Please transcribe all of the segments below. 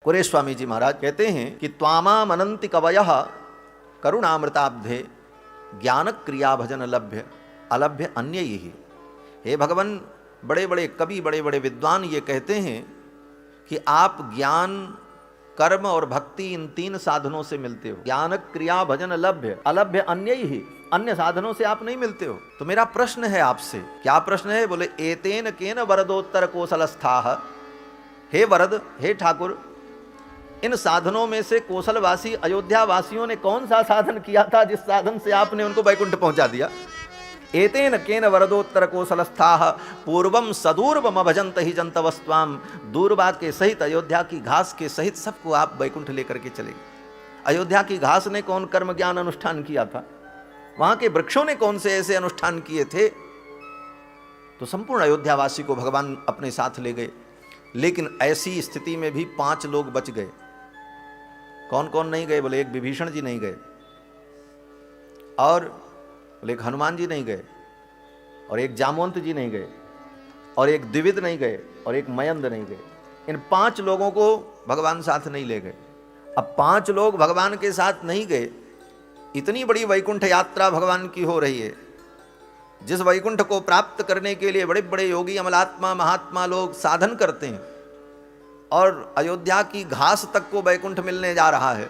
कुरे स्वामी जी महाराज कहते हैं कि त्वामाम अनंति कवयः करुणामृताब्धे ज्ञान क्रिया भजन लभ्य अलभ्य अन्य ही। हे भगवान, बड़े बड़े कवि, बड़े बड़े विद्वान ये कहते हैं कि आप ज्ञान, कर्म और भक्ति इन तीन साधनों से मिलते हो। ज्ञान क्रिया भजन लभ्य अलभ्य अन्य ही, अन्य साधनों से आप नहीं मिलते हो। तो मेरा प्रश्न है आपसे, क्या प्रश्न है? बोले एतेन केन वरदोत्तर कोसलस्थाः। हे वरद, हे ठाकुर, इन साधनों में से कोसलवासी अयोध्या वासियों ने कौन सा साधन किया था जिस साधन से आपने उनको वैकुंठ पहुंचा दिया? एतेन केन वरदोत्तर कोसलस्थाः पूर्वम सदूर्वम भजंत ही जंतवस्त्वाम। दूरबा के सहित, अयोध्या की घास के सहित सबको आप वैकुंठ लेकर के चले गए। अयोध्या की घास ने कौन कर्म ज्ञान अनुष्ठान किया था? वहां के वृक्षों ने कौन से ऐसे अनुष्ठान किए थे? तो संपूर्ण अयोध्यावासी को भगवान अपने साथ ले गए। लेकिन ऐसी स्थिति में भी 5 लोग बच गए। कौन कौन नहीं गए? बोले एक विभीषण जी नहीं गए, और बोले एक हनुमान जी नहीं गए, और एक जामवंत जी नहीं गए, और एक द्विविद नहीं गए, और एक मयंद नहीं गए। इन 5 लोगों को भगवान साथ नहीं ले गए। अब 5 लोग भगवान के साथ नहीं गए। इतनी बड़ी वैकुंठ यात्रा भगवान की हो रही है, जिस वैकुंठ को प्राप्त करने के लिए बड़े बड़े योगी, अमलात्मा, महात्मा लोग साधन करते हैं, और अयोध्या की घास तक को वैकुंठ मिलने जा रहा है,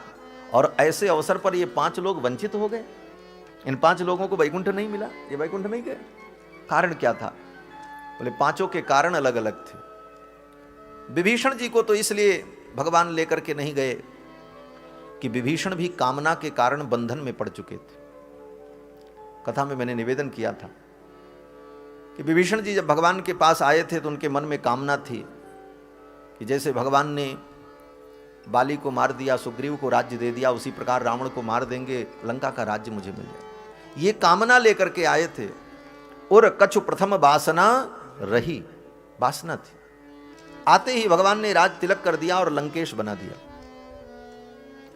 और ऐसे अवसर पर ये 5 लोग वंचित हो गए। इन 5 लोगों को वैकुंठ नहीं मिला, ये वैकुंठ नहीं गए। कारण क्या था? बोले 5 के कारण अलग अलग थे। विभीषण जी को तो इसलिए भगवान लेकर के नहीं गए कि विभीषण भी कामना के कारण बंधन में पड़ चुके थे। कथा में मैंने निवेदन किया था कि विभीषण जी जब भगवान के पास आए थे तो उनके मन में कामना थी कि जैसे भगवान ने बाली को मार दिया, सुग्रीव को राज्य दे दिया, उसी प्रकार रावण को मार देंगे, लंका का राज्य मुझे मिल जाए। ये कामना लेकर के आए थे। और कछु प्रथम वासना रही, वासना थी। आते ही भगवान ने राज तिलक कर दिया और लंकेश बना दिया,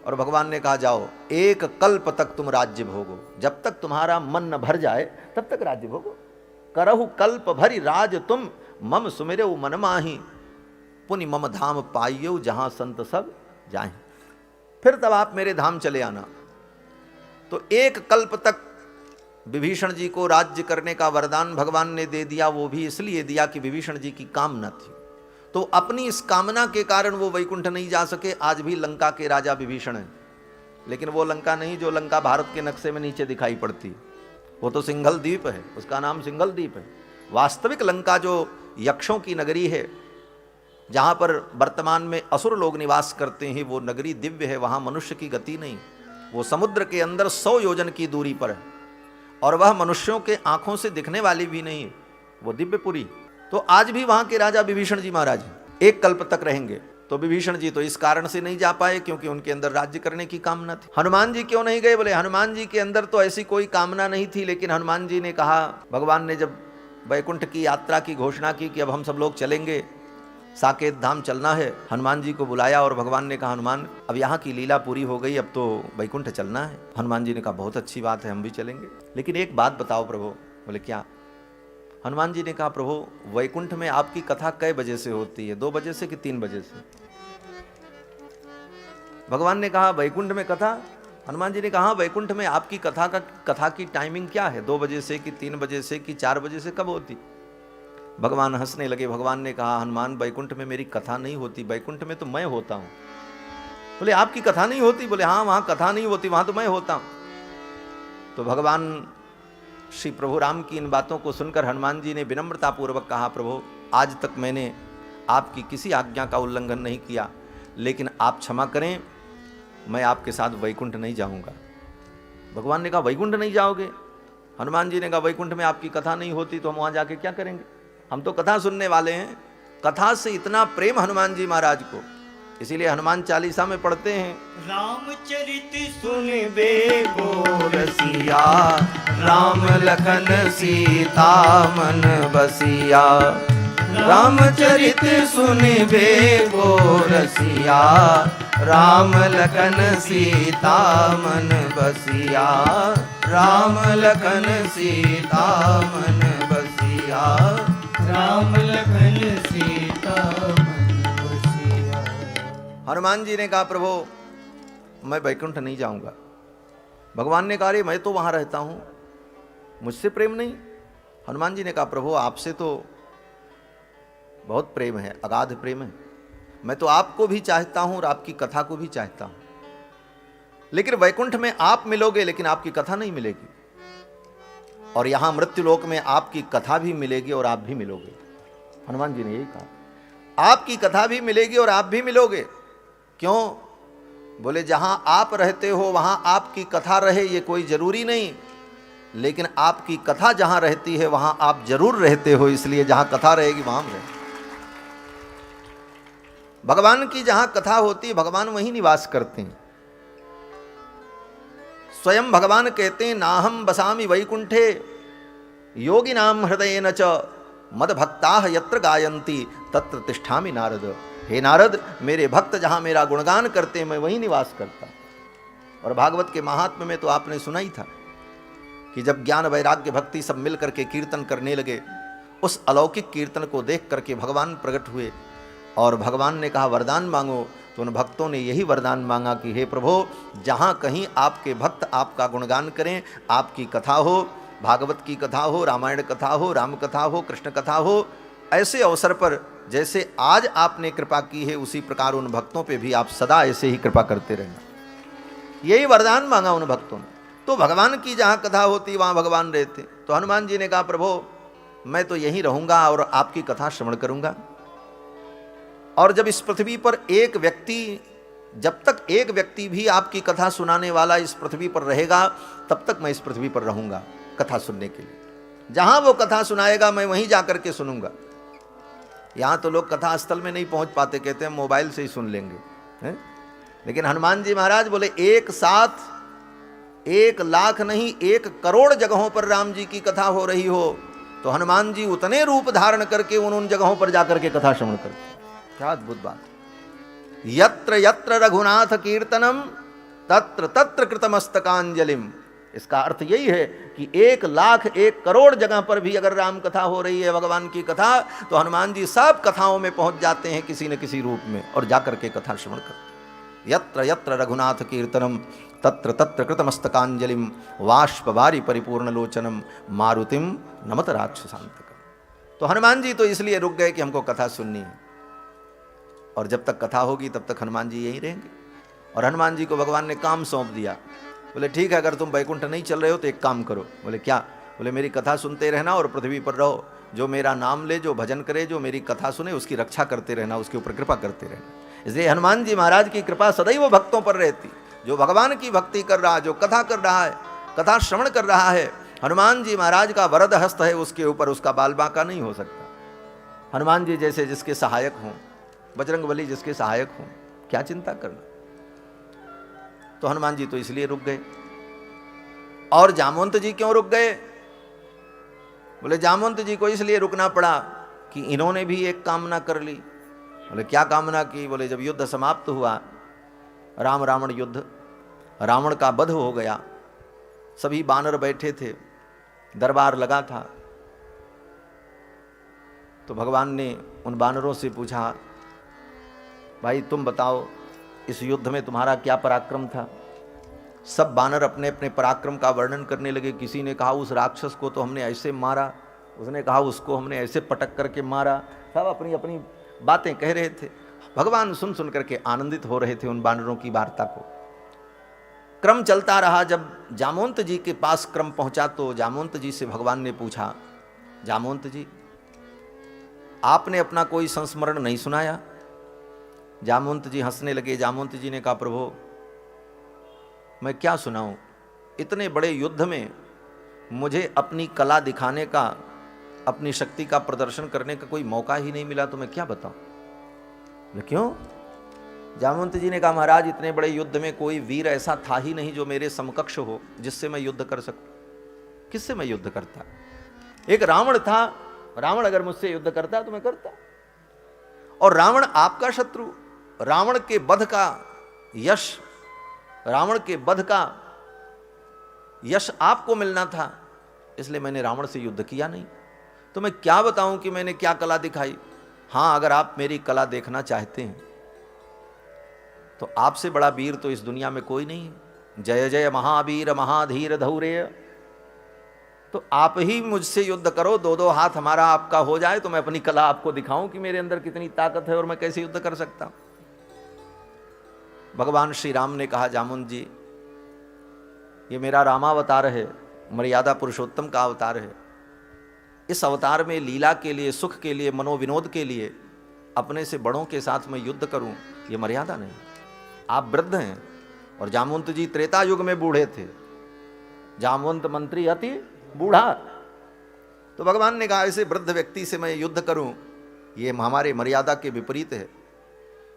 और भगवान ने कहा जाओ 1 कल्प तक तुम राज्य भोगो, जब तक तुम्हारा मन न भर जाए तब तक राज्य भोगो। करहु कल्प भरी राज तुम, मम सुमिरऊ मन माही, पुनि मम धाम पाइयो जहां संत सब जाएं। फिर तब आप मेरे धाम चले आना। तो 1 कल्प तक विभीषण जी को राज्य करने का वरदान भगवान ने दे दिया। वो भी इसलिए दिया कि विभीषण जी की कामना थी। तो अपनी इस कामना के कारण वो वैकुंठ नहीं जा सके। आज भी लंका के राजा विभीषण हैं, लेकिन वो लंका नहीं जो लंका भारत के नक्शे में नीचे दिखाई पड़ती। वो तो सिंघल द्वीप है, उसका नाम सिंघल द्वीप है। वास्तविक लंका जो यक्षों की नगरी है, जहाँ पर वर्तमान में असुर लोग निवास करते हैं, वो नगरी दिव्य है। वहाँ मनुष्य की गति नहीं। वो समुद्र के अंदर 100 योजन की दूरी पर है, और वह मनुष्यों के आंखों से दिखने वाली भी नहीं है, वो दिव्यपुरी। तो आज भी वहां के राजा विभीषण जी महाराज 1 कल्प तक रहेंगे। तो विभीषण जी तो इस कारण से नहीं जा पाए क्योंकि उनके अंदर राज्य करने की कामना थी। हनुमान जी क्यों नहीं गए? बोले हनुमान जी के अंदर तो ऐसी कोई कामना नहीं थी, लेकिन हनुमान जी ने कहा, भगवान ने जब वैकुंठ की यात्रा की घोषणा की कि अब हम सब लोग चलेंगे, साकेत धाम चलना है, हनुमान जी को बुलाया और भगवान ने कहा, हनुमान अब यहाँ की लीला पूरी हो गई, अब तो वैकुंठ चलना है। हनुमान जी ने कहा, बहुत अच्छी बात है, हम भी चलेंगे, लेकिन एक बात बताओ प्रभु। बोले क्या? हनुमान जी ने कहा, प्रभु वैकुंठ में आपकी कथा कै बजे से होती है? 2 बजे से कि 3 बजे से? भगवान ने कहा, वैकुंठ में कथा? हनुमान जी ने कहा, वैकुंठ में आपकी कथा की टाइमिंग क्या है? 2 बजे से कि 3 बजे से कि 4 बजे से, कब होती? भगवान हंसने लगे। भगवान ने कहा, हनुमान वैकुंठ में मेरी कथा नहीं होती, वैकुंठ में तो मैं होता हूं। बोले आपकी कथा नहीं होती? बोले हाँ, वहां कथा नहीं होती, वहां तो मैं होता हूं। तो भगवान श्री प्रभु राम की इन बातों को सुनकर हनुमान जी ने विनम्रतापूर्वक कहा, प्रभु आज तक मैंने आपकी किसी आज्ञा का उल्लंघन नहीं किया, लेकिन आप क्षमा करें, मैं आपके साथ वैकुंठ नहीं जाऊंगा। भगवान ने कहा, वैकुंठ नहीं जाओगे? हनुमान जी ने कहा, वैकुंठ में आपकी कथा नहीं होती तो हम वहां जाके क्या करेंगे? हम तो कथा सुनने वाले हैं। कथा से इतना प्रेम हनुमान जी महाराज को, इसीलिए हनुमान चालीसा में पढ़ते हैं, रामचरित सुनबे को रसिया, राम लखन सीता मन बसिया। रामचरित सुनबे को रसिया, राम लखन सीता मन बसिया। राम लखन सीता मन बसिया। राम लखन सीता मन बसिया। हनुमान जी ने कहा प्रभु मैं वैकुंठ नहीं जाऊंगा। भगवान ने कहा अरे मैं तो वहां रहता हूं, मुझसे प्रेम नहीं। हनुमान जी ने कहा प्रभु आपसे तो बहुत प्रेम है, अगाध प्रेम है, मैं तो आपको भी चाहता हूं और आपकी कथा को भी चाहता हूं, लेकिन वैकुंठ में आप मिलोगे लेकिन आपकी कथा नहीं मिलेगी, और यहां मृत्युलोक में आपकी कथा भी मिलेगी और आप भी मिलोगे। हनुमान जी ने यही कहा आपकी कथा भी मिलेगी और आप भी मिलोगे। क्यों? बोले जहां आप रहते हो वहां आपकी कथा रहे ये कोई जरूरी नहीं, लेकिन आपकी कथा जहां रहती है वहां आप जरूर रहते हो, इसलिए जहां कथा रहेगी वहां रहे। भगवान की जहां कथा होती है भगवान वहीं निवास करते हैं। स्वयं भगवान कहते हैं नाहम बसामि वैकुंठे योगिनाम हृदयेन च मद भक्ताः यत्र गायन्ति तत्र तिष्ठामि नारद। हे नारद, मेरे भक्त जहां मेरा गुणगान करते हैं मैं वहीं निवास करता हूं। और भागवत के महात्म्य में तो आपने सुना ही था कि जब ज्ञान वैराग्य भक्ति सब मिल करके कीर्तन करने लगे, उस अलौकिक कीर्तन को देख करके भगवान प्रकट हुए और भगवान ने कहा वरदान मांगो। तो उन भक्तों ने यही वरदान मांगा कि हे प्रभु जहाँ कहीं आपके भक्त आपका गुणगान करें, आपकी कथा हो, भागवत की कथा हो, रामायण कथा हो, राम कथा हो, कृष्ण कथा हो, ऐसे अवसर पर जैसे आज आपने कृपा की है उसी प्रकार उन भक्तों पे भी आप सदा ऐसे ही कृपा करते रहना। यही वरदान मांगा उन भक्तों ने। तो भगवान की जहाँ कथा होती वहाँ भगवान रहते। तो हनुमान जी ने कहा प्रभु मैं तो यहीं रहूँगा और आपकी कथा श्रवण करूँगा। और जब इस पृथ्वी पर एक व्यक्ति, जब तक एक व्यक्ति भी आपकी कथा सुनाने वाला इस पृथ्वी पर रहेगा तब तक मैं इस पृथ्वी पर रहूँगा कथा सुनने के लिए। जहाँ वो कथा सुनाएगा मैं वहीं जा करके सुनूंगा। यहाँ तो लोग कथा स्थल में नहीं पहुँच पाते, कहते हैं मोबाइल से ही सुन लेंगे है? लेकिन हनुमान जी महाराज बोले एक साथ 1 लाख नहीं 1 करोड़ जगहों पर राम जी की कथा हो रही हो तो हनुमान जी उतने रूप धारण करके उन जगहों पर जाकर के कथा श्रवण करते। क्या अद्भुत बात। यत्र यत्र रघुनाथ कीर्तनम तत्र तत्र कृतमस्तकांजलिम। इसका अर्थ यही है कि 1 लाख 1 करोड़ जगह पर भी अगर राम कथा हो रही है, भगवान की कथा, तो हनुमान जी सब कथाओं में पहुंच जाते हैं किसी न किसी रूप में और जाकर के कथा श्रवण करते। यत्र यत्र रघुनाथ कीर्तनम तत्र तत्र कृतमस्तकांजलिम वाष्पवारि परिपूर्ण लोचनम मारुतिम नमत राक्षसांतकम। तो हनुमान जी तो इसलिए रुक गए कि हमको कथा सुननी है, और जब तक कथा होगी तब तक हनुमान जी यहीं रहेंगे। और हनुमान जी को भगवान ने काम सौंप दिया। बोले ठीक है अगर तुम वैकुंठ नहीं चल रहे हो तो एक काम करो। बोले क्या? बोले मेरी कथा सुनते रहना और पृथ्वी पर रहो, जो मेरा नाम ले, जो भजन करे, जो मेरी कथा सुने उसकी रक्षा करते रहना, उसके ऊपर कृपा करते रहना। इसलिए हनुमान जी महाराज की कृपा सदैव भक्तों पर रहती। जो भगवान की भक्ति कर रहा है, जो कथा कर रहा है, कथा श्रवण कर रहा है, हनुमान जी महाराज का वरद हस्त है उसके ऊपर, उसका बाल बांका नहीं हो सकता। हनुमान जी जैसे जिसके सहायक हों, बजरंगबली जिसके सहायक हों, क्या चिंता करना। तो हनुमान जी तो इसलिए रुक गए। और जामवंत जी क्यों रुक गए? बोले जामवंत जी को इसलिए रुकना पड़ा कि इन्होंने भी एक कामना कर ली। बोले क्या कामना की? बोले जब युद्ध समाप्त हुआ, राम रावण युद्ध, रावण का वध हो गया, सभी बानर बैठे थे, दरबार लगा था, तो भगवान ने उन बानरों से पूछा भाई तुम बताओ इस युद्ध में तुम्हारा क्या पराक्रम था? सब बानर अपने अपने पराक्रम का वर्णन करने लगे। किसी ने कहा उस राक्षस को तो हमने ऐसे मारा, उसने कहा उसको हमने ऐसे पटक करके मारा, सब अपनी अपनी बातें कह रहे थे। भगवान सुन सुन करके आनंदित हो रहे थे उन बानरों की वार्ता को। क्रम चलता रहा। जब जामवंत जी के पास क्रम पहुंचा तो जामवंत जी से भगवान ने पूछा जामवंत जी आपने अपना कोई संस्मरण नहीं सुनाया? जामवंत जी हंसने लगे। जामवंत जी ने कहा प्रभु मैं क्या सुनाऊं, इतने बड़े युद्ध में मुझे अपनी कला दिखाने का, अपनी शक्ति का प्रदर्शन करने का कोई मौका ही नहीं मिला, तो मैं क्या बताऊं। क्यों? जामवंत जी ने कहा महाराज इतने बड़े युद्ध में कोई वीर ऐसा था ही नहीं जो मेरे समकक्ष हो, जिससे मैं युद्ध कर सकूं। किससे मैं युद्ध करता? एक रावण था, रावण अगर मुझसे युद्ध करता तो मैं करता। और रावण आपका शत्रु, रावण के वध का यश, रावण के वध का यश आपको मिलना था, इसलिए मैंने रावण से युद्ध किया नहीं। तो मैं क्या बताऊं कि मैंने क्या कला दिखाई। हां अगर आप मेरी कला देखना चाहते हैं तो आपसे बड़ा वीर तो इस दुनिया में कोई नहीं है। जय जय महावीर महाधीर धौरेय। तो आप ही मुझसे युद्ध करो, दो दो हाथ हमारा आपका हो जाए तो मैं अपनी कला आपको दिखाऊं कि मेरे अंदर कितनी ताकत है और मैं कैसे युद्ध कर सकता हूं। भगवान श्री राम ने कहा, जामुन जी ये मेरा रामावतार है, मर्यादा पुरुषोत्तम का अवतार है। इस अवतार में लीला के लिए, सुख के लिए, मनोविनोद के लिए अपने से बड़ों के साथ मैं युद्ध करूं, ये मर्यादा नहीं। आप वृद्ध हैं और जामवंत जी त्रेता युग में बूढ़े थे। जामवंत मंत्री अति बूढ़ा। तो भगवान ने कहा ऐसे वृद्ध व्यक्ति से मैं युद्ध करूं, ये हमारे मर्यादा के विपरीत है।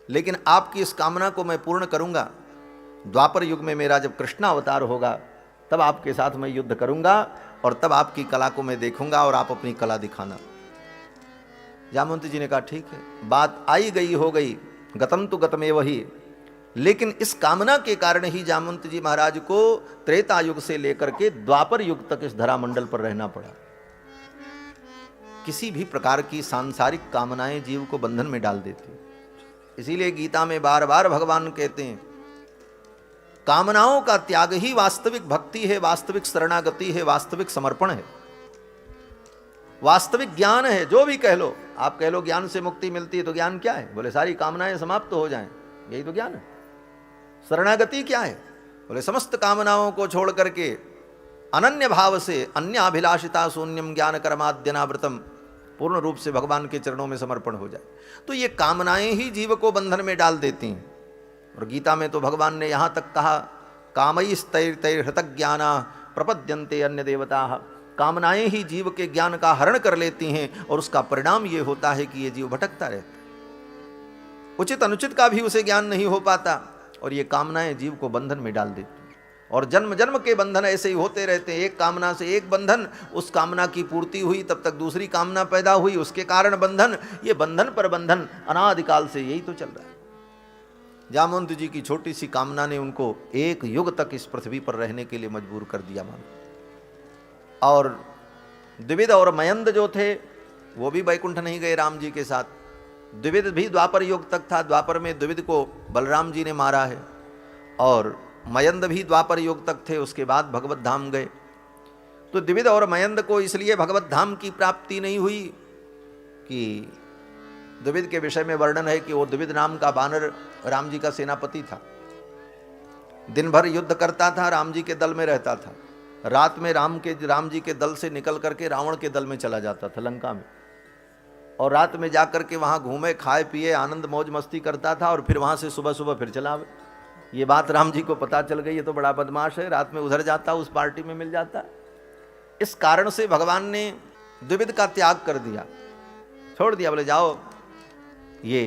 लेकिन आपकी इस कामना को मैं पूर्ण करूंगा। द्वापर युग में मेरा जब कृष्ण अवतार होगा तब आपके साथ मैं युद्ध करूंगा और तब आपकी कला को मैं देखूंगा और आप अपनी कला दिखाना। जामवंत जी ने कहा ठीक है, बात आई गई हो गई, गतम तो गतमेव ही। लेकिन इस कामना के कारण ही जामवंत जी महाराज को त्रेता युग से लेकर के द्वापर युग तक इस धरामंडल पर रहना पड़ा। किसी भी प्रकार की सांसारिक कामनाएं जीव को बंधन में डाल देती। इसीलिए गीता में बार बार भगवान कहते हैं कामनाओं का त्याग ही वास्तविक भक्ति है, वास्तविक शरणागति है, वास्तविक समर्पण है, वास्तविक ज्ञान है। जो भी कह लो, आप कह लो ज्ञान से मुक्ति मिलती है तो ज्ञान क्या है? बोले सारी कामनाएं समाप्त हो जाएं, यही तो ज्ञान है। शरणागति क्या है? बोले समस्त कामनाओं को छोड़ करके अनन्य भाव से अन्य अभिलाषिता शून्यम ज्ञान कर्माद्यनावृतम, पूर्ण रूप से भगवान के चरणों में समर्पण हो जाए। तो ये कामनाएं ही जीव को बंधन में डाल देती हैं। और गीता में तो भगवान ने यहां तक कहा कामैस्तैर्तैर्हृतज्ञाना प्रपद्यन्ते अन्य देवता। कामनाएं ही जीव के ज्ञान का हरण कर लेती हैं और उसका परिणाम ये होता है कि ये जीव भटकता रहता है। उचित अनुचित का भी उसे ज्ञान नहीं हो पाता और ये कामनाएं जीव को बंधन में डाल देती हैं। और जन्म जन्म के बंधन ऐसे ही होते रहते हैं। एक कामना से एक बंधन, उस कामना की पूर्ति हुई तब तक दूसरी कामना पैदा हुई, उसके कारण बंधन, ये बंधन पर बंधन अनादिकाल से यही तो चल रहा है। जामवंत जी की छोटी सी कामना ने उनको एक युग तक इस पृथ्वी पर रहने के लिए मजबूर कर दिया मानो। और द्विविद और मयंद जो थे वो भी वैकुंठ नहीं गए राम जी के साथ। द्विविद भी द्वापर युग तक था, द्वापर में द्विविद को बलराम जी ने मारा है। और मयंद भी द्वापर युग तक थे, उसके बाद भगवत धाम गए। तो द्विविद और मयंद को इसलिए भगवत धाम की प्राप्ति नहीं हुई कि द्विविद के विषय में वर्णन है कि वो द्विविद नाम का बानर राम जी का सेनापति था। दिन भर युद्ध करता था, राम जी के दल में रहता था। रात में राम जी के दल से निकल करके रावण के दल में चला जाता था लंका में, और रात में जाकर के वहां घूमे, खाए पिए, आनंद मौज मस्ती करता था और फिर वहां से सुबह सुबह फिर चला आवे। ये बात राम जी को पता चल गई, ये तो बड़ा बदमाश है, रात में उधर जाता, उस पार्टी में मिल जाता। इस कारण से भगवान ने द्विविद का त्याग कर दिया, छोड़ दिया। बोले जाओ, ये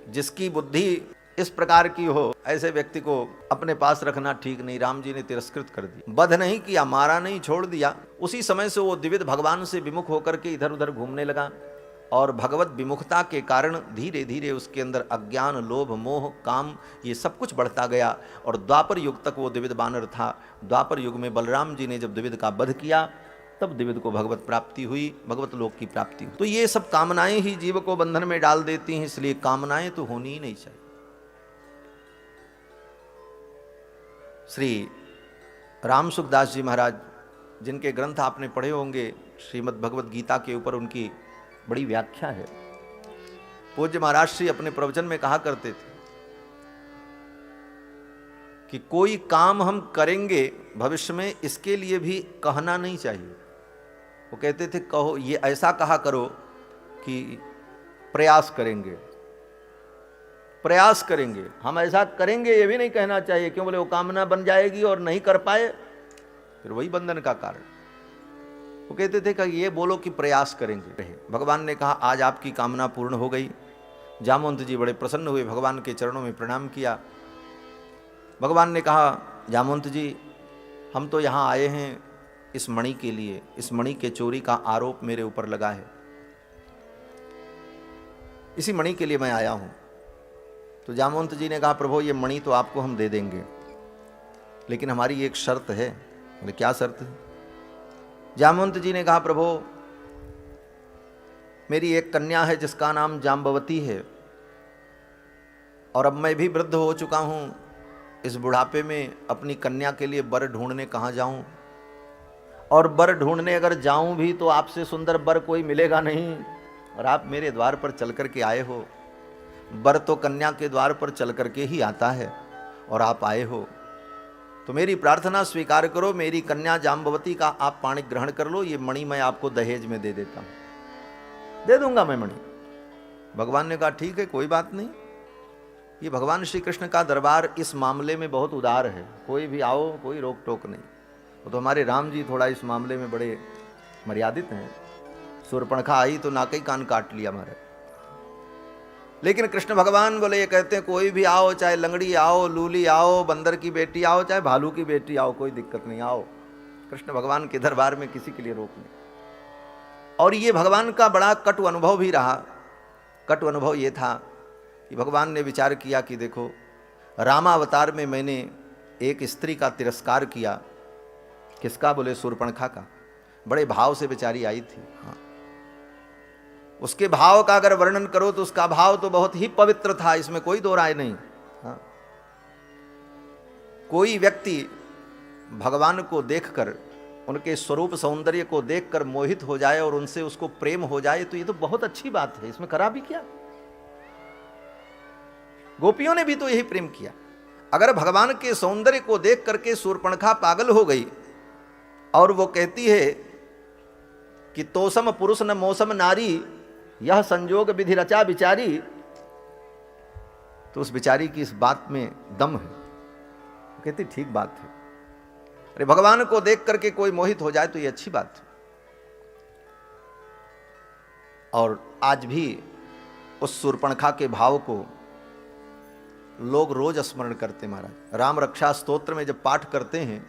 जिसकी बुद्धि इस प्रकार की हो ऐसे व्यक्ति को अपने पास रखना ठीक नहीं। राम जी ने तिरस्कृत कर दिया, वध नहीं किया, मारा नहीं, छोड़ दिया। उसी समय से वो द्विविद भगवान से विमुख होकर के इधर उधर घूमने लगा। और भगवत विमुखता के कारण धीरे धीरे उसके अंदर अज्ञान, लोभ, मोह, काम, ये सब कुछ बढ़ता गया। और द्वापर युग तक वो द्विविद बानर था। द्वापर युग में बलराम जी ने जब द्विविद का वध किया तब द्विविद को भगवत प्राप्ति हुई, भगवत लोक की प्राप्ति हुई। तो ये सब कामनाएं ही जीव को बंधन में डाल देती हैं, इसलिए कामनाएं तो होनी ही नहीं चाहिए। श्री राम सुखदास जी महाराज, जिनके ग्रंथ आपने पढ़े होंगे, श्रीमद् भगवत गीता के ऊपर उनकी बड़ी व्याख्या है। पूज्य महाराज श्री अपने प्रवचन में कहा करते थे कि कोई काम हम करेंगे भविष्य में, इसके लिए भी कहना नहीं चाहिए। वो कहते थे कहो, ये ऐसा कहा करो कि प्रयास करेंगे, प्रयास करेंगे, हम ऐसा करेंगे, ये भी नहीं कहना चाहिए। क्यों? बोले वो कामना बन जाएगी और नहीं कर पाए फिर वही बंधन का कारण। वो कहते थे कि ये बोलो कि प्रयास करेंगे। भगवान ने कहा आज आपकी कामना पूर्ण हो गई। जामवंत जी बड़े प्रसन्न हुए, भगवान के चरणों में प्रणाम किया। भगवान ने कहा जामवंत जी, हम तो यहाँ आए हैं इस मणि के लिए, इस मणि के चोरी का आरोप मेरे ऊपर लगा है, इसी मणि के लिए मैं आया हूँ। तो जामवंत जी ने कहा प्रभु ये मणि तो आपको हम दे देंगे, लेकिन हमारी एक शर्त है। बोले क्या शर्त है? जामवंत जी ने कहा प्रभु मेरी एक कन्या है जिसका नाम जाम्बवती है, और अब मैं भी वृद्ध हो चुका हूँ, इस बुढ़ापे में अपनी कन्या के लिए वर ढूंढने कहाँ जाऊँ, और वर ढूंढने अगर जाऊँ भी तो आपसे सुंदर वर कोई मिलेगा नहीं, और आप मेरे द्वार पर चल कर के आए हो। वर तो कन्या के द्वार पर चल कर के ही आता है, और आप आए हो तो मेरी प्रार्थना स्वीकार करो, मेरी कन्या जाम्बवती का आप पाणी ग्रहण कर लो, ये मणि मैं आपको दहेज में दे देता हूँ, दे दूंगा मैं मणि। भगवान ने कहा ठीक है, कोई बात नहीं। ये भगवान श्री कृष्ण का दरबार इस मामले में बहुत उदार है, कोई भी आओ, कोई रोक टोक नहीं। वो तो हमारे राम जी थोड़ा इस मामले में बड़े मर्यादित हैं। शूर्पणखा आई तो नाकई कान काट लिया हमारे, लेकिन कृष्ण भगवान बोले, ये कहते हैं कोई भी आओ, चाहे लंगड़ी आओ, लूली आओ, बंदर की बेटी आओ, चाहे भालू की बेटी आओ, कोई दिक्कत नहीं, आओ। कृष्ण भगवान के दरबार में किसी के लिए रोक नहीं। और ये भगवान का बड़ा कटु अनुभव भी रहा। कटु अनुभव ये था कि भगवान ने विचार किया कि देखो, रामावतार में मैंने एक स्त्री का तिरस्कार किया। किसका? बोले शूर्पणखा का। बड़े भाव से बेचारी आई थी। हाँ, उसके भाव का अगर वर्णन करो तो उसका भाव तो बहुत ही पवित्र था, इसमें कोई दो राय नहीं। हाँ, कोई व्यक्ति भगवान को देखकर, उनके स्वरूप सौंदर्य को देखकर मोहित हो जाए और उनसे उसको प्रेम हो जाए तो ये तो बहुत अच्छी बात है, इसमें खराब भी क्या। गोपियों ने भी तो यही प्रेम किया। अगर भगवान के सौंदर्य को देख करके शूर्पणखा पागल हो गई और वो कहती है कि तोसम पुरुष न मौसम नारी, यह संजोग विधि रचा बिचारी, तो उस बिचारी की इस बात में दम है। वो कहती ठीक बात है, अरे भगवान को देख करके कोई मोहित हो जाए तो ये अच्छी बात है। और आज भी उस शूर्पणखा के भाव को लोग रोज स्मरण करते। महाराज राम रक्षा स्तोत्र में जब पाठ करते हैं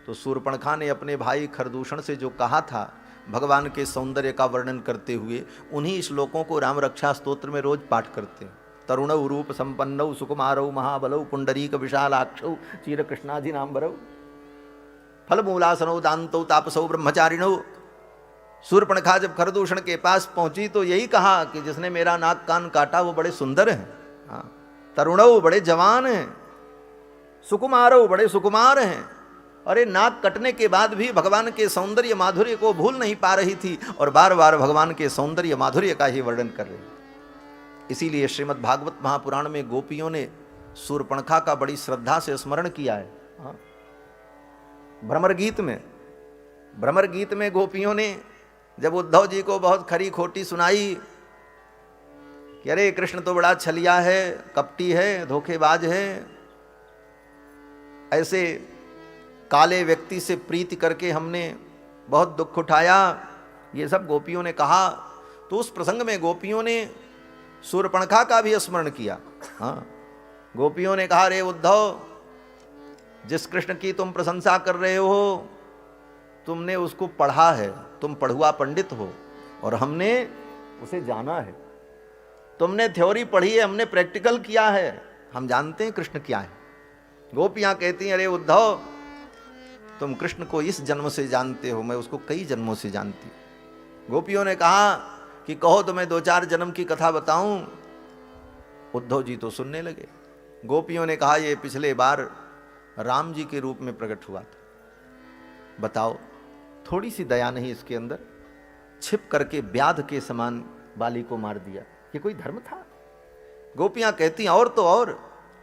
तो शूर्पणखा ने अपने भाई खरदूषण से जो कहा था भगवान के सौंदर्य का वर्णन करते हुए, उन्हीं श्लोकों को राम रक्षा स्तोत्र में रोज पाठ करते हैं। तरुणौ रूप संपन्नौ सुकुमारौ महाबलौ पुंडरीक विशालाक्षौ चीर कृष्णाजिनांबरौ फलमूलासनौ दान्तौ तापसौ ब्रह्मचारिणौ। शूर्पणखा जब खरदूषण के पास पहुंची तो यही कहा कि जिसने मेरा नाक कान काटा वो बड़े सुंदर हैं। हाँ, तरुणौ बड़े जवान हैं, सुकुमारौ बड़े सुकुमार हैं। अरे नाक कटने के बाद भी भगवान के सौंदर्य माधुर्य को भूल नहीं पा रही थी और बार बार भगवान के सौंदर्य माधुर्य का ही वर्णन कर रही। इसीलिए श्रीमद् भागवत महापुराण में गोपियों ने शूर्पणखा का बड़ी श्रद्धा से स्मरण किया है। हाँ, भ्रमर गीत में गोपियों ने जब उद्धव जी को बहुत खरी खोटी सुनाई कि अरे कृष्ण तो बड़ा छलिया है, कपटी है, धोखेबाज है, ऐसे काले व्यक्ति से प्रीति करके हमने बहुत दुख उठाया, ये सब गोपियों ने कहा। तो उस प्रसंग में गोपियों ने शूर्पणखा का भी स्मरण किया। हाँ, गोपियों ने कहा, रे उद्धव, जिस कृष्ण की तुम प्रशंसा कर रहे हो, तुमने उसको पढ़ा है, तुम पढ़ुआ पंडित हो, और हमने उसे जाना है। तुमने थ्योरी पढ़ी है, हमने प्रैक्टिकल किया है, हम जानते हैं कृष्ण क्या है। गोपियां कहती हैं, अरे उद्धव, तुम कृष्ण को इस जन्म से जानते हो, मैं उसको कई जन्मों से जानती हूं। गोपियों ने कहा कि कहो तो मैं 2-4 जन्म की कथा बताऊं। उद्धव जी तो सुनने लगे। गोपियों ने कहा, ये पिछले बार राम जी के रूप में प्रकट हुआ था, बताओ, थोड़ी सी दया नहीं इसके अंदर? छिप करके व्याध के समान बाली को मार दिया, ये कोई धर्म था? गोपियां कहती, और तो और,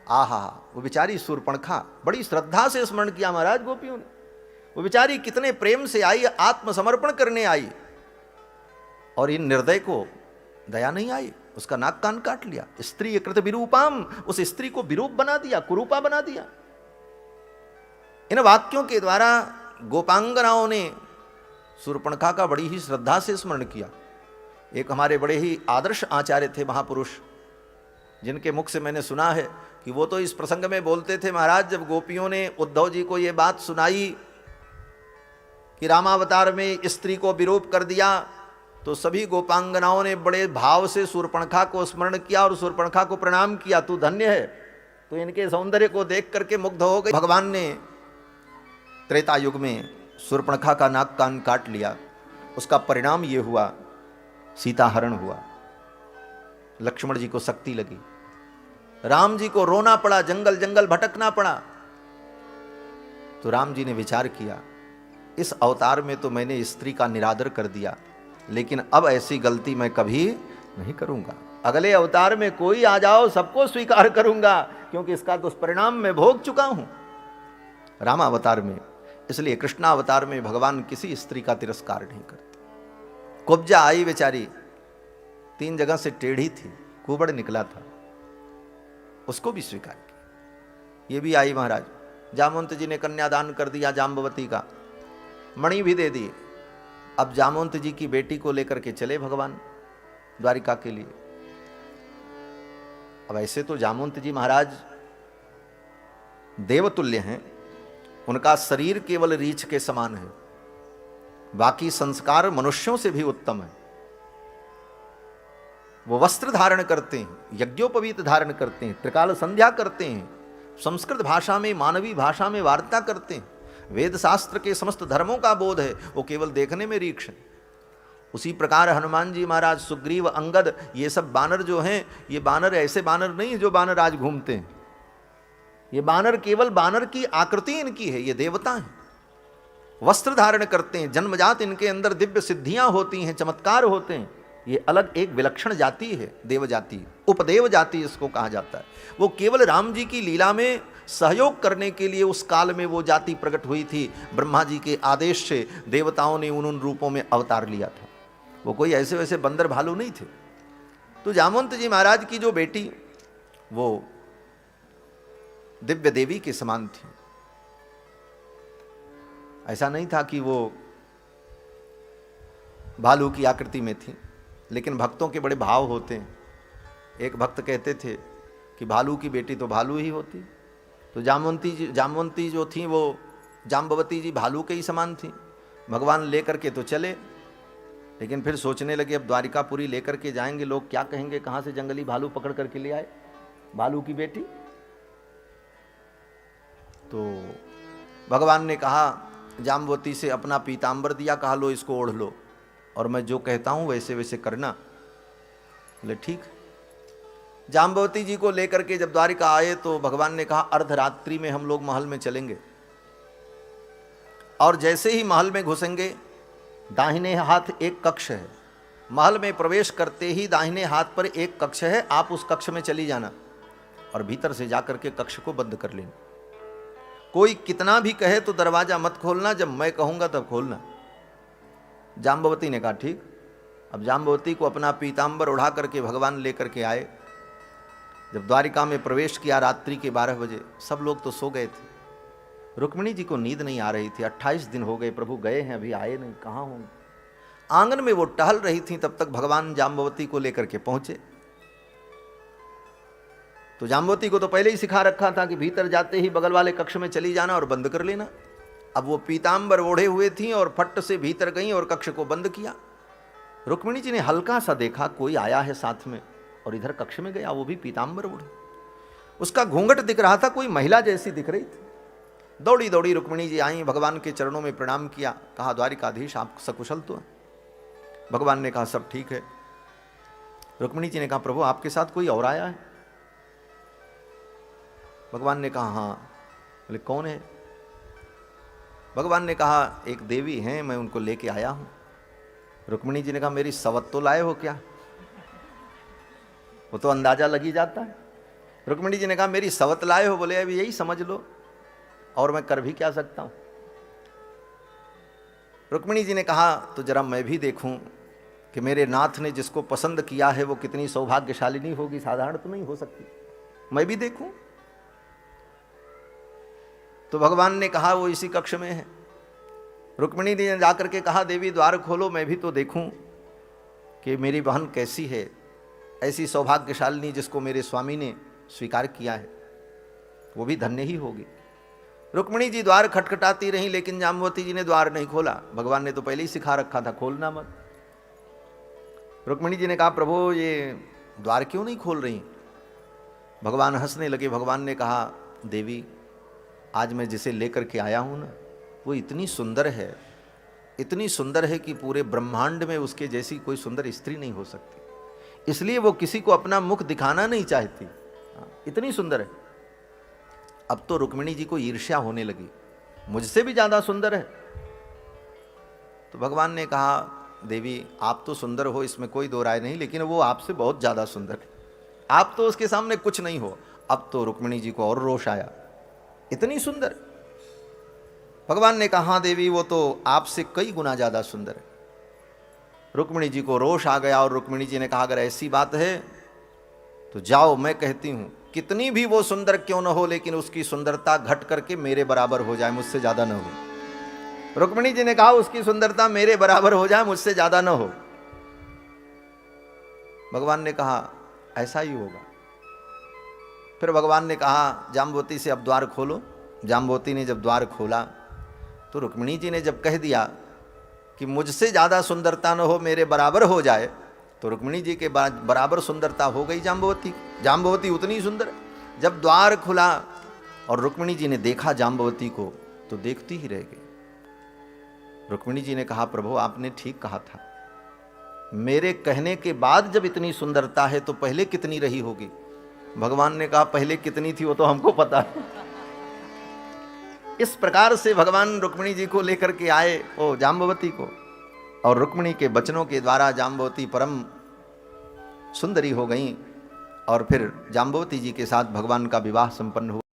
आहा, वो बेचारी शूर्पणखा बड़ी श्रद्धा से स्मरण किया महाराज गोपियों ने। वो बेचारी कितने प्रेम से आई, आत्मसमर्पण करने आई, और इन निर्दय को दया नहीं आई, उसका नाक कान काट लिया। स्त्री कृत विरूपाम, उस स्त्री को विरूप बना दिया, कुरूपा बना दिया। इन वाक्यों के द्वारा गोपांगनाओं ने शूर्पणखा का बड़ी ही श्रद्धा से स्मरण किया। एक हमारे बड़े ही आदर्श आचार्य थे, महापुरुष, जिनके मुख से मैंने सुना है कि वो तो इस प्रसंग में बोलते थे, महाराज जब गोपियों ने उद्धव जी को ये बात सुनाई कि रामावतार में स्त्री को विरूप कर दिया, तो सभी गोपांगनाओं ने बड़े भाव से शूर्पणखा को स्मरण किया और शूर्पणखा को प्रणाम किया। तू धन्य है, तो इनके सौंदर्य को देख करके मुग्ध हो गई। भगवान ने त्रेता युग में शूर्पणखा का नाक कान काट लिया। उसका परिणाम ये हुआ, सीता हरण हुआ। लक्ष्मण जी को शक्ति लगी, राम जी को रोना पड़ा, जंगल जंगल भटकना पड़ा। तो राम जी ने विचार किया, इस अवतार में तो मैंने स्त्री का निरादर कर दिया, लेकिन अब ऐसी गलती मैं कभी नहीं करूंगा। अगले अवतार में कोई आ जाओ, सबको स्वीकार करूंगा, क्योंकि इसका दुष्परिणाम मैं भोग चुका हूं रामावतार में। इसलिए कृष्णावतार में भगवान किसी स्त्री का तिरस्कार नहीं करते। कुब्जा आई बेचारी, 3 जगह से टेढ़ी थी, कुबड़ निकला था, उसको भी स्वीकार किया। ये भी आई महाराज। जामवंत जी ने कन्यादान कर दिया जाम्बवती का, मणि भी दे दी। अब जामवंत जी की बेटी को लेकर के चले भगवान द्वारिका के लिए। अब ऐसे तो जामवंत जी महाराज देवतुल्य हैं, उनका शरीर केवल रीछ के समान है, बाकी संस्कार मनुष्यों से भी उत्तम है। वो वस्त्र धारण करते हैं, यज्ञोपवीत धारण करते हैं, त्रिकाल संध्या करते हैं, संस्कृत भाषा में, मानवी भाषा में वार्ता करते हैं, वेद शास्त्र के समस्त धर्मों का बोध है, वो केवल देखने में रीक्ष है। उसी प्रकार हनुमान जी महाराज, सुग्रीव, अंगद, ये सब बानर जो हैं, ये बानर ऐसे बानर नहीं जो बानर आज घूमते हैं। ये बानर केवल बानर की आकृति इनकी है, ये देवता हैं, वस्त्र धारण करते हैं, जन्मजात इनके अंदर दिव्य सिद्धियां होती हैं, चमत्कार होते हैं। ये अलग एक विलक्षण जाति है, देव जाति, उपदेव जाति इसको कहा जाता है। वो केवल राम जी की लीला में सहयोग करने के लिए उस काल में वो जाति प्रकट हुई थी। ब्रह्मा जी के आदेश से देवताओं ने उन रूपों में अवतार लिया था। वो कोई ऐसे वैसे बंदर भालू नहीं थे। तो जामवंत जी महाराज की जो बेटी, वो दिव्य देवी के समान थी। ऐसा नहीं था कि वो भालू की आकृति में थी, लेकिन भक्तों के बड़े भाव होते हैं। एक भक्त कहते थे कि भालू की बेटी तो भालू ही होती। तो जामवंती जो थी वो जाम्बवती जी भालू के ही समान थी। भगवान लेकर के तो चले, लेकिन फिर सोचने लगे अब द्वारिकापुरी लेकर के जाएंगे, लोग क्या कहेंगे, कहाँ से जंगली भालू पकड़ करके ले आए भालू की बेटी। तो भगवान ने कहा जाम्बवती से, अपना पीतांबर दिया, कहा लो इसको ओढ़ लो, और मैं जो कहता हूं वैसे वैसे करना। बोले ठीक। जाम्बवती जी को लेकर के जब द्वारिका आए तो भगवान ने कहा अर्धरात्रि में हम लोग महल में चलेंगे, और जैसे ही महल में घुसेंगे, दाहिने हाथ एक कक्ष है, महल में प्रवेश करते ही दाहिने हाथ पर एक कक्ष है, आप उस कक्ष में चली जाना और भीतर से जाकर के कक्ष को बंद कर लेना। कोई कितना भी कहे तो दरवाजा मत खोलना, जब मैं कहूंगा तब खोलना। जाम्बवती ने कहा ठीक। अब जाम्बवती को अपना पीतांबर उड़ा करके भगवान लेकर के आए। जब द्वारिका में प्रवेश किया रात्रि के 12 बजे, सब लोग तो सो गए थे। रुक्मिणी जी को नींद नहीं आ रही थी। 28 दिन हो गए प्रभु गए हैं, अभी आए नहीं, कहाँ होंगे। आंगन में वो टहल रही थी, तब तक भगवान जाम्बवती को लेकर के पहुंचे। तो जाम्बवती को तो पहले ही सिखा रखा था कि भीतर जाते ही बगल वाले कक्ष में चली जाना और बंद कर लेना। अब वो पीतांबर ओढ़े हुए थी और फट से भीतर गई और कक्ष को बंद किया। रुक्मिणी जी ने हल्का सा देखा कोई आया है साथ में, और इधर कक्ष में गया, वो भी पीतांबर ओढ़े। उसका घूंघट दिख रहा था, कोई महिला जैसी दिख रही थी। दौड़ी दौड़ी रुक्मिणी जी आई, भगवान के चरणों में प्रणाम किया, कहा द्वारिकाधीश आप सकुशल तो हैं? भगवान ने कहा सब ठीक है। रुक्मिणी जी ने कहा प्रभु आपके साथ कोई और आया है? भगवान ने कहा हाँ। बोले कौन है? भगवान ने कहा एक देवी हैं, मैं उनको लेके आया हूं। रुक्मिणी जी ने कहा मेरी सवत तो लाए हो क्या? वो तो अंदाजा लगी जाता है। रुक्मिणी जी ने कहा मेरी सवत लाए हो? बोले अभी यही समझ लो, और मैं कर भी क्या सकता हूं। रुक्मिणी जी ने कहा तो जरा मैं भी देखूं कि मेरे नाथ ने जिसको पसंद किया है वो कितनी सौभाग्यशालिनी होगी, साधारण तो नहीं हो सकती, मैं भी देखूं। तो भगवान ने कहा वो इसी कक्ष में है। रुक्मिणी जी ने जाकर के कहा देवी द्वार खोलो, मैं भी तो देखूं कि मेरी बहन कैसी है, ऐसी सौभाग्यशालिनी जिसको मेरे स्वामी ने स्वीकार किया है, वो भी धन्य ही होगी। रुक्मिणी जी द्वार खटखटाती रहीं, लेकिन जाम्बवती जी ने द्वार नहीं खोला। भगवान ने तो पहले ही सिखा रखा था खोलना मत। रुक्मिणी जी ने कहा प्रभु ये द्वार क्यों नहीं खोल रही? भगवान हंसने लगे। भगवान ने कहा देवी आज मैं जिसे लेकर के आया हूं ना, वो इतनी सुंदर है, इतनी सुंदर है कि पूरे ब्रह्मांड में उसके जैसी कोई सुंदर स्त्री नहीं हो सकती, इसलिए वो किसी को अपना मुख दिखाना नहीं चाहती। इतनी सुंदर है। अब तो रुक्मिणी जी को ईर्ष्या होने लगी, मुझसे भी ज्यादा सुंदर है। तो भगवान ने कहा, देवी आप तो सुंदर हो, इसमें कोई दो राय नहीं, लेकिन वो आपसे बहुत ज्यादा सुंदर है, आप तो उसके सामने कुछ नहीं हो। अब तो रुक्मिणी जी को और रोष आया, इतनी सुंदर। भगवान ने कहा, हाँ देवी वो तो आपसे कई गुना ज्यादा सुंदर है। रुक्मिणी जी को रोष आ गया और रुक्मिणी जी ने कहा, अगर ऐसी बात है तो जाओ, मैं कहती हूं कितनी भी वो सुंदर क्यों न हो, लेकिन उसकी सुंदरता घट करके मेरे बराबर हो जाए, मुझसे ज्यादा न हो। रुक्मिणी जी ने कहा, उसकी सुंदरता मेरे बराबर हो जाए, मुझसे ज्यादा न हो। भगवान ने कहा, ऐसा ही होगा। फिर भगवान ने कहा, जाम्बवती से अब द्वार खोलो। जाम्बवती ने जब द्वार खोला तो रुक्मिणी जी ने जब कह दिया कि मुझसे ज्यादा सुंदरता न हो, मेरे बराबर हो जाए, तो रुक्मिणी जी के बराबर सुंदरता हो गई जाम्बवती। जाम्बवती उतनी सुंदर। जब द्वार खुला और रुक्मिणी जी ने देखा जाम्बवती को, तो देखती ही रह गई। रुक्मिणी जी ने कहा, प्रभु आपने ठीक कहा था, मेरे कहने के बाद जब इतनी सुंदरता है तो पहले कितनी रही होगी। भगवान ने कहा, पहले कितनी थी वो तो हमको पता है। इस प्रकार से भगवान रुक्मिणी जी को लेकर के आए ओ जाम्बवती को, और रुक्मिणी के वचनों के द्वारा जाम्बवती परम सुंदरी हो गई। और फिर जाम्बवती जी के साथ भगवान का विवाह संपन्न हुआ।